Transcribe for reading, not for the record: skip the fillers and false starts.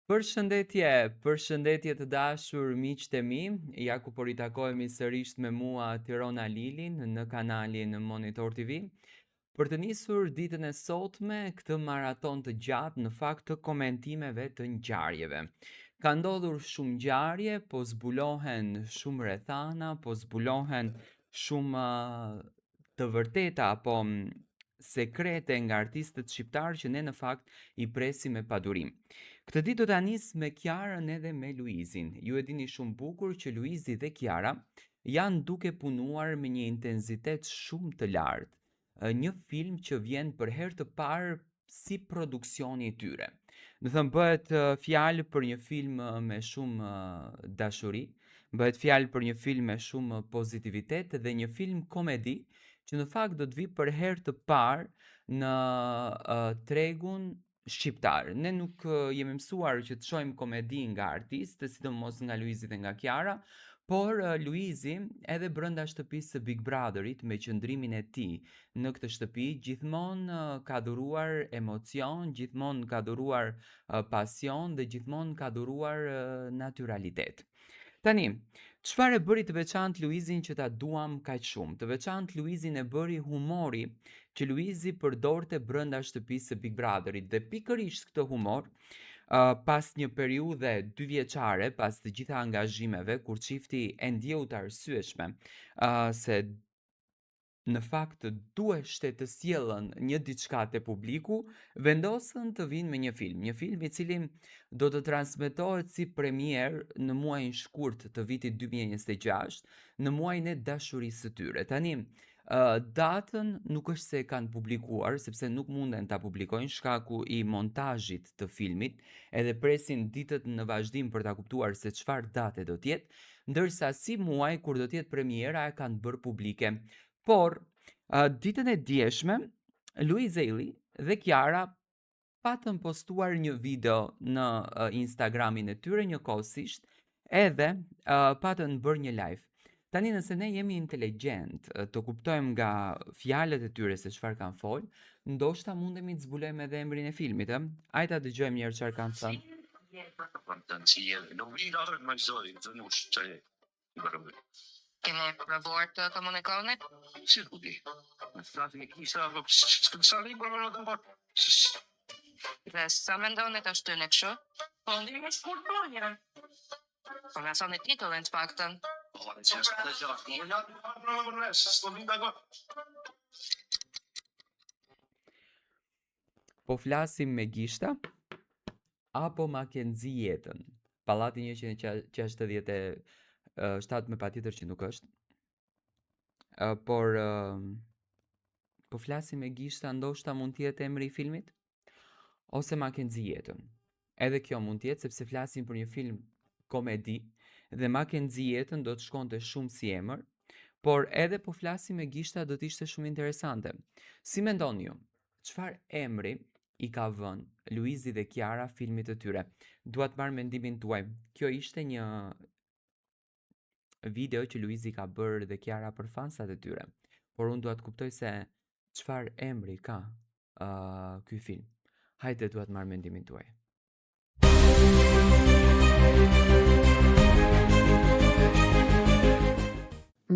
Përshëndetje të dashur miqtë e mi, ja ku po ritakohemi sërish me mua Tirona Lilin në kanalin Monitor TV, për të nisur ditën e sotme këtë maraton të gjatë në fakt të komentimeve të ngjarjeve. Ka ndodhur shumë ngjarje, po zbulohen shumë rrethana, po zbulohen shumë të vërteta apo sekrete nga artistët shqiptarë që ne në fakt i presim me padurim. Këtë ditë do ta nis me Kiarën edhe me Luizin. Ju e dini shumë bukur që Luizi dhe Kiara janë duke punuar me një intensitet shumë të lartë. Një film që vjen për herë të parë si produksioni i tyre. Do thënë bëhet fjalë për një film me shumë dashuri, bëhet fjalë për një film me shumë pozitivitet dhe një film komedi që në fakt do të vi për herë të parë në tregun shqiptar. Ne nuk jemi mësuar që të shohim komedi nga artistë, sidomos nga Luizi dhe nga Kiara, por Luizi edhe brenda shtëpisë së Big Brotherit me qëndrimin e tij në këtë shtëpi gjithmonë ka dhuruar emocion, gjithmonë ka dhuruar pasion dhe gjithmonë ka dhuruar natyralitet. Tani, çfarë e bëri të veçantë Luizin që ta duam kaq shumë? Të veçantë Luizin e bëri humori që Luizi përdorte brenda shtëpisë së Big Brotherit dhe pikërisht këtë humor pas një periudhe 2 vjeçare, pas të gjitha angazhimeve, kur çifti e ndjeu të arsyeshme se në fakt duheshte të sjellën një diçka te publiku, vendosën të vinë me një film i cili do të transmetohet si premier në muajin shkurt të vitit 2026, në muajin e dashurisë së tyre. Tani, datën nuk është se e kanë publikuar, sepse nuk munden ta publikojnë shkaku i montazhit të filmit, edhe presin ditët në vazhdim për ta kuptuar se çfarë date do të jetë, ndërsa si muaj kur do të jetë premiera e kanë bërë publike. Por, ditën e djeshme, Luizeli dhe Kiara patën postuar një video në Instagramin e tyre njëkohësisht, edhe patën bërë një live. Tani nëse ne jemi inteligjent, të kuptojmë nga fjalët e tyre se çfarë kanë folë, ndoshta mundemi të zbulojmë edhe emrin e filmit, ë? Hajde ta dëgjojmë një herë çfarë kanë thënë. Keni provuar të komunikoni? Si ku di? Me flasin e kisha, sa libra më në të Dhe sa mendoni të shtyni kështu? Po, ndi me shkurt bërnja. Po nga soni titullin të paktën. Po, në që është të gjatë. Më nga të parë për resë, s'to vinda go. Po flasim me gishta apo Mackenzie jetën? Pallati 167 me patjetër që nuk është. Por po flasim me gishta, ndoshta mund të jetë emri i filmit ose Mackenzie jetën. Edhe kjo mund të jetë sepse flasim për një film komedi dhe Mackenzie jetën do të shkonte shumë si emër, por edhe po flasim me gishta do të ishte shumë interesante. Si mendoni ju? Çfarë emri i ka vënë Luizi dhe Kiara filmit të tyre? Dua të marr mendimin tuaj. Kjo ishte një video që Luizi ka bërë dhe Kiara për fansat e tyre. Por unë dua të kuptoj se çfarë emri ka ky film. Hajde dua të marr mendimin tuaj.